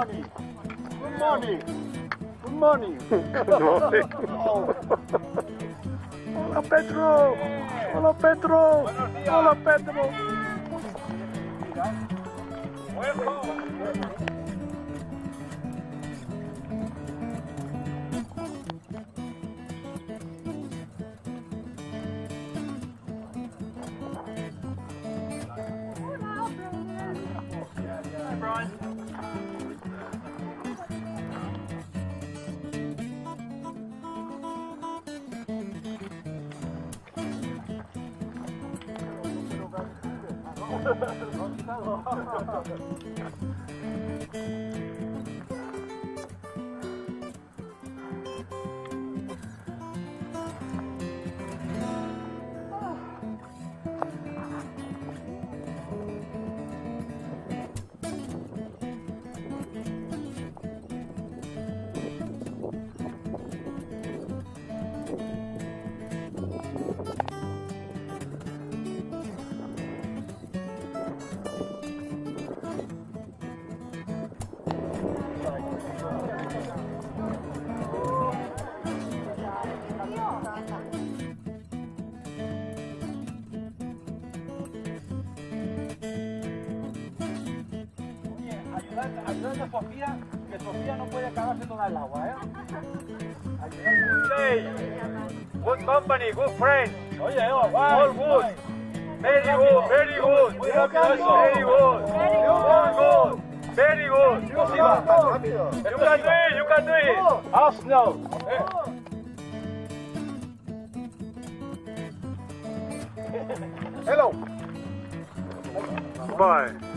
morning. Good morning. Good morning. Hola Pedro. Hola Pedro. Hola Pedro. Ayudando a Sofía, que Sofía no puede cagarse toda el agua, ¿eh? Good company, good friend. Oye, All good. Very good, very good. Very good. All good. Very good. You can do it, you can do it. Arsenal. Hello. Bye.